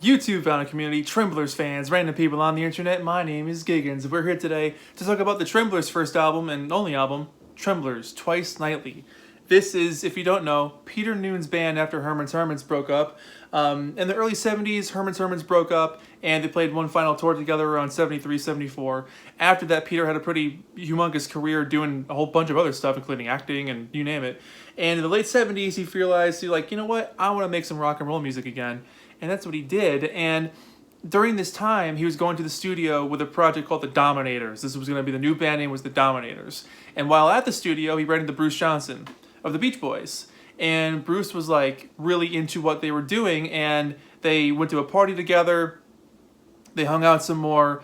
YouTube found a community, Tremblers fans, random people on the internet. My name is Giggens. We're here today to talk about the Tremblers' first album and only album, Tremblers, Twice Nightly. This is, if you don't know, Peter Noone's band after Hermans broke up. In the early 70s, Hermans broke up, and they played one final tour together around 73, 74. After that, Peter had a pretty humongous career doing a whole bunch of other stuff, including acting and you name it. And in the late 70s, he realized, you know what, I want to make some rock and roll music again. And that's what he did. And during this time, he was going to the studio with a project called The Dominators. This was going to be the new band name was The Dominators. And while at the studio, he ran into Bruce Johnson of the Beach Boys. And Bruce was like really into what they were doing, and they went to a party together. They hung out some more.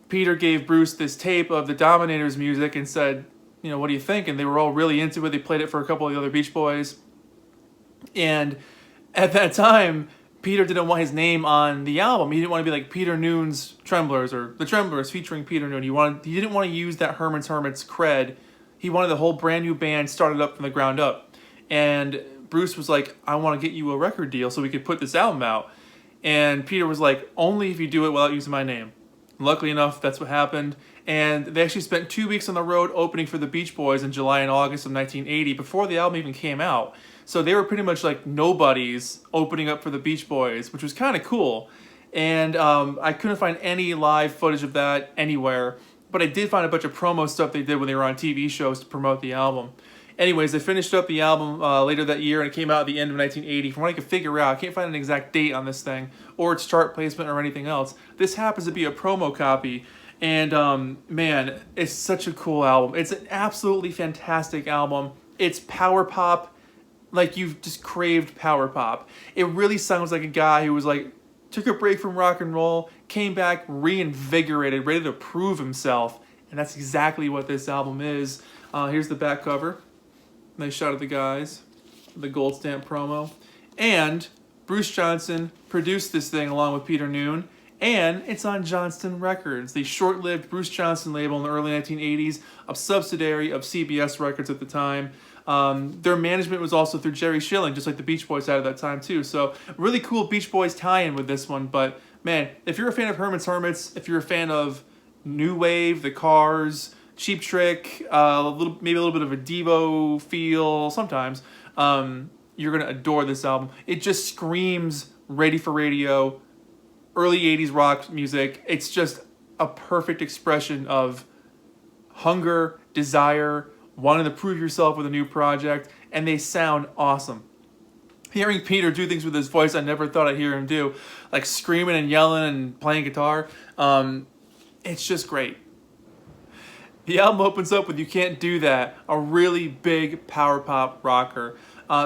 Peter gave Bruce this tape of the Dominators music and said, you know, what do you think? And they were all really into it. They played it for a couple of the other Beach Boys. And at that time, Peter didn't want his name on the album. He didn't want to be like Peter Noone's Tremblers or The Tremblers featuring Peter Noone. He didn't want to use that Hermans cred. He wanted the whole brand new band started up from the ground up. And Bruce was like, I want to get you a record deal so we could put this album out. And Peter was like, only if you do it without using my name. Luckily enough, that's what happened. And they actually spent 2 weeks on the road opening for the Beach Boys in July and August of 1980 before the album even came out. So they were pretty much like nobodies opening up for the Beach Boys, which was kind of cool. And I couldn't find any live footage of that anywhere, but I did find a bunch of promo stuff they did when they were on TV shows to promote the album. Anyways, they finished up the album later that year, and it came out at the end of 1980. From what I could figure out, I can't find an exact date on this thing, or its chart placement or anything else. This happens to be a promo copy, and man, it's such a cool album. It's an absolutely fantastic album. It's power pop, like you've just craved power pop. It really sounds like a guy who was like, took a break from rock and roll, came back reinvigorated, ready to prove himself, and that's exactly what this album is. Here's the back cover. Nice shot of the guys, the gold stamp promo. And Bruce Johnson produced this thing along with Peter Noone, and it's on Johnston Records, the short-lived Bruce Johnson label in the early 1980s, a subsidiary of CBS Records at the time. Their management was also through Jerry Schilling, just like the Beach Boys had at that time too. So really cool Beach Boys tie-in with this one. But man, if you're a fan of Hermits, if you're a fan of New Wave, The Cars, Cheap Trick, maybe a little bit of a Devo feel sometimes, you're gonna adore this album. It just screams ready for radio, early 80s rock music. It's just a perfect expression of hunger, desire, wanting to prove yourself with a new project, and they sound awesome. Hearing Peter do things with his voice I never thought I'd hear him do, like screaming and yelling and playing guitar, it's just great. The album opens up with You Can't Do That, a really big power pop rocker.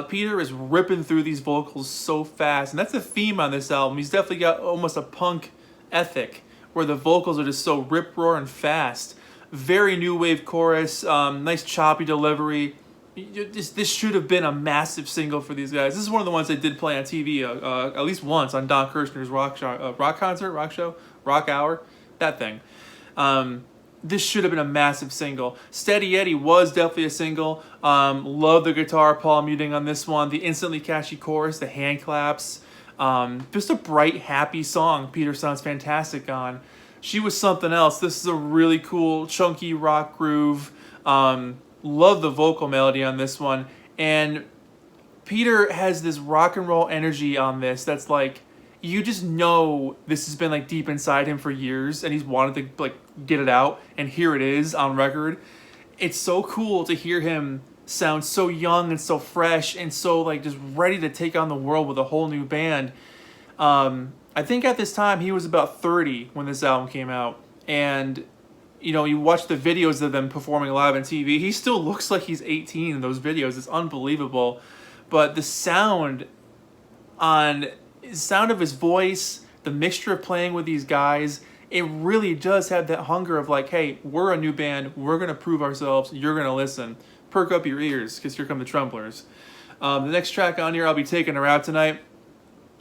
Peter is ripping through these vocals so fast, and that's the theme on this album. He's definitely got almost a punk ethic, where the vocals are just so rip-roaring fast. Very new wave chorus, nice choppy delivery. This should have been a massive single for these guys. This is one of the ones they did play on TV at least once on Don Kirshner's rock hour, that thing. This should have been a massive single. Steady Eddie was definitely a single. Love the guitar palm muting on this one. The instantly catchy chorus, the hand claps. Just a bright, happy song Peter sounds fantastic on. She Was Something Else. This is a really cool, chunky rock groove. Love the vocal melody on this one. And Peter has this rock and roll energy on this that's like, you just know this has been like deep inside him for years, and he's wanted to like get it out, and here it is on record. It's so cool to hear him sound so young and so fresh and so like just ready to take on the world with a whole new band. I think at this time he was about 30 when this album came out, and you know, you watch the videos of them performing live on TV, he still looks like he's 18 in those videos. It's unbelievable. But the sound of his voice, the mixture of playing with these guys, it really does have that hunger of like, hey, we're a new band, we're going to prove ourselves, you're going to listen. Perk up your ears, because here come the Tremblers. The next track on here, I'll Be Taking Her Out Tonight.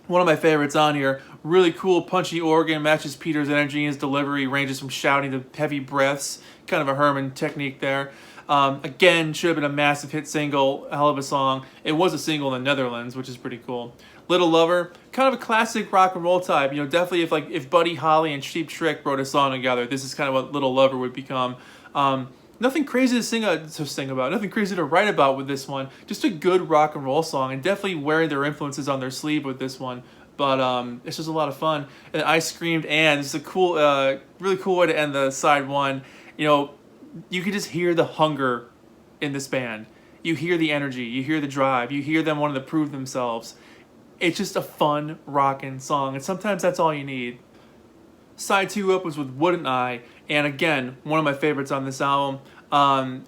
One of my favorites on here. Really cool, punchy organ, matches Peter's energy and his delivery, ranges from shouting to heavy breaths. Kind of a Herman technique there. Again, should have been a massive hit single, a hell of a song. It was a single in the Netherlands, which is pretty cool. Little Lover, kind of a classic rock and roll type. Definitely if Buddy Holly and Cheap Trick wrote a song together, this is kind of what Little Lover would become. Nothing crazy to sing about, nothing crazy to write about with this one. Just a good rock and roll song, and definitely wearing their influences on their sleeve with this one. But it's just a lot of fun. And I screamed, and this is a cool, really cool way to end the side one. You can just hear the hunger in this band. You hear the energy, you hear the drive, you hear them wanting to prove themselves. It's just a fun, rockin' song, and sometimes that's all you need. Side 2 opens with Wouldn't I, and again, one of my favorites on this album.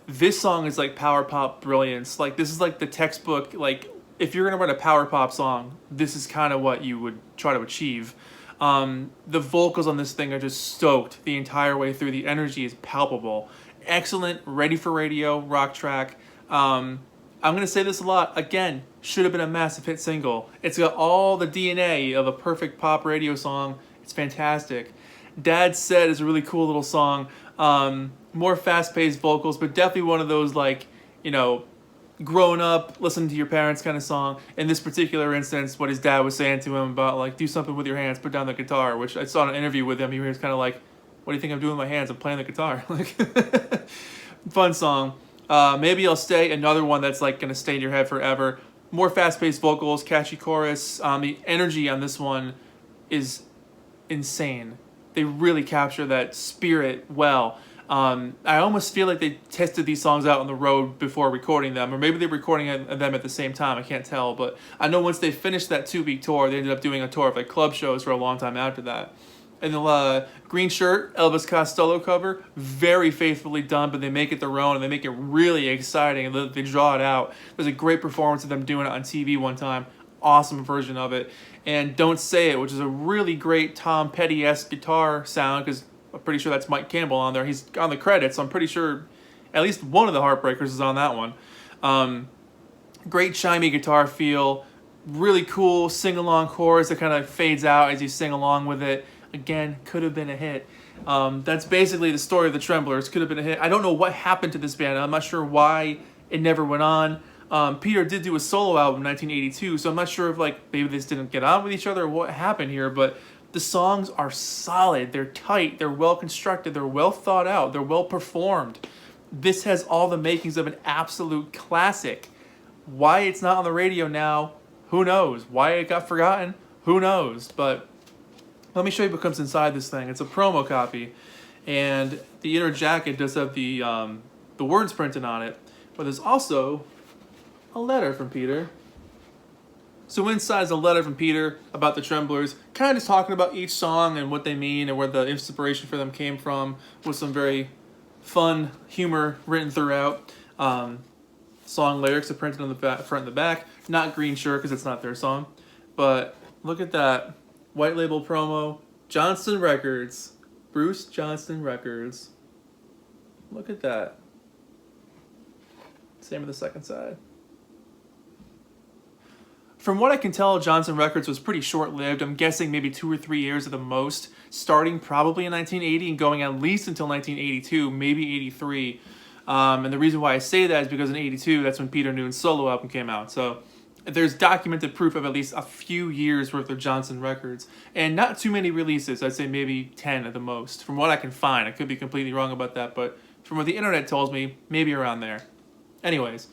This song is like power pop brilliance. Like, this is like the textbook, like, if you're gonna write a power pop song, this is kind of what you would try to achieve. The vocals on this thing are just stoked the entire way through. The energy is palpable. Excellent, ready for radio rock track. I'm going to say this a lot. Again, should have been a massive hit single. It's got all the DNA of a perfect pop radio song. It's fantastic. Dad Said is a really cool little song. More fast-paced vocals, but definitely one of those, like, growing up, listening to your parents kind of song. In this particular instance, what his dad was saying to him about, like, do something with your hands, put down the guitar, which I saw in an interview with him. He was kind of like, what do you think I'm doing with my hands? I'm playing the guitar. Like, fun song. Maybe I'll Stay, another one that's like gonna stay in your head forever. More fast-paced vocals, catchy chorus. The energy on this one is insane. They really capture that spirit well. I almost feel like they tested these songs out on the road before recording them, or maybe they're recording them at the same time. I can't tell, but I know once they finished that 2-week tour, they ended up doing a tour of like club shows for a long time after that. And the Green Shirt, Elvis Costello cover, very faithfully done, but they make it their own, and they make it really exciting, and they draw it out. There's a great performance of them doing it on TV one time. Awesome version of it. And Don't Say It, which is a really great Tom Petty-esque guitar sound, because I'm pretty sure that's Mike Campbell on there. He's on the credits, so I'm pretty sure at least one of the Heartbreakers is on that one. Great chimey guitar feel, really cool sing-along chorus that kind of fades out as you sing along with it. Again, could have been a hit. That's basically the story of the Tremblers. Could have been a hit. I don't know what happened to this band. I'm not sure why it never went on. Peter did do a solo album in 1982, so I'm not sure if maybe they just didn't get on with each other or what happened here, but the songs are solid. They're tight. They're well constructed. They're well thought out. They're well performed. This has all the makings of an absolute classic. Why it's not on the radio now, who knows? Why it got forgotten, who knows? But let me show you what comes inside this thing. It's a promo copy, and the inner jacket does have the words printed on it, but there's also a letter from Peter. So inside is a letter from Peter about the Tremblers, kind of just talking about each song and what they mean and where the inspiration for them came from, with some very fun humor written throughout. Song lyrics are printed on the front and the back. Not Green Shirt because it's not their song, but look at that. White label promo, Johnston Records, Bruce Johnston Records. Look at that. Same with the second side. From what I can tell, Johnston Records was pretty short-lived. I'm guessing maybe 2 or 3 years at the most, starting probably in 1980 and going at least until 1982, maybe 83. And the reason why I say that is because in 82, that's when Peter Noone's solo album came out. So there's documented proof of at least a few years worth of Johnston Records, and not too many releases. I'd say maybe 10 at the most, from what I can find. I could be completely wrong about that, but from what the internet tells me, maybe around there. Anyways,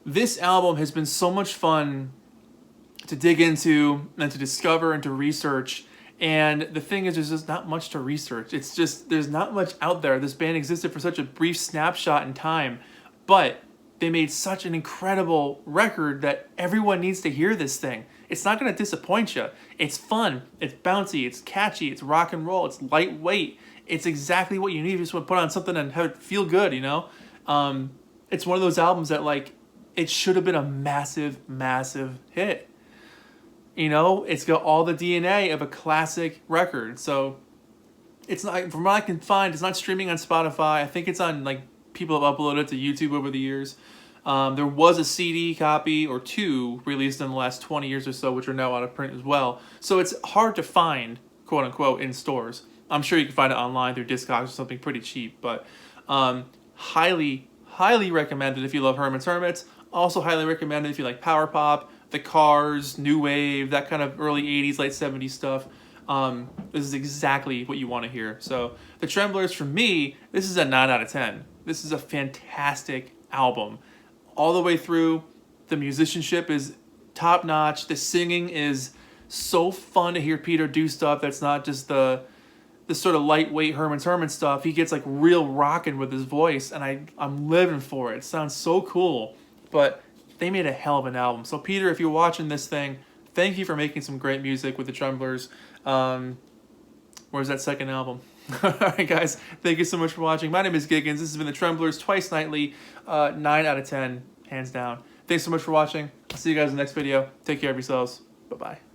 this album has been so much fun to dig into and to discover and to research. And the thing is, there's just not much to research. It's just, there's not much out there. This band existed for such a brief snapshot in time, but they made such an incredible record that everyone needs to hear this thing. It's not going to disappoint you. It's fun. It's bouncy. It's catchy. It's rock and roll. It's lightweight. It's exactly what you need. You just want to put on something and have it feel good, you know? It's one of those albums that, it should have been a massive, massive hit. You know, it's got all the DNA of a classic record. So it's not, from what I can find, it's not streaming on Spotify. I think it's on, people have uploaded it to YouTube over the years. There was a CD copy or two released in the last 20 years or so, which are now out of print as well. So it's hard to find, quote unquote, in stores. I'm sure you can find it online through Discogs or something pretty cheap, but highly, highly recommend it if you love Herman's Hermits. Also highly recommend it if you like power pop, the Cars, new wave, that kind of early 80s, late 70s stuff. This is exactly what you want to hear. So the Tremblers, for me, this is a 9 out of 10. This is a fantastic album. All the way through, the musicianship is top notch. The singing is so fun to hear Peter do stuff that's not just the sort of lightweight Herman's Hermit stuff. He gets like real rocking with his voice, and I'm living for it. It sounds so cool. But they made a hell of an album. So Peter, if you're watching this thing, thank you for making some great music with the Tremblers. Where's that second album? Alright guys, thank you so much for watching. My name is Giggens. This has been the Tremblers twice nightly. 9 out of 10, hands down. Thanks so much for watching. I'll see you guys in the next video. Take care of yourselves. Bye-bye.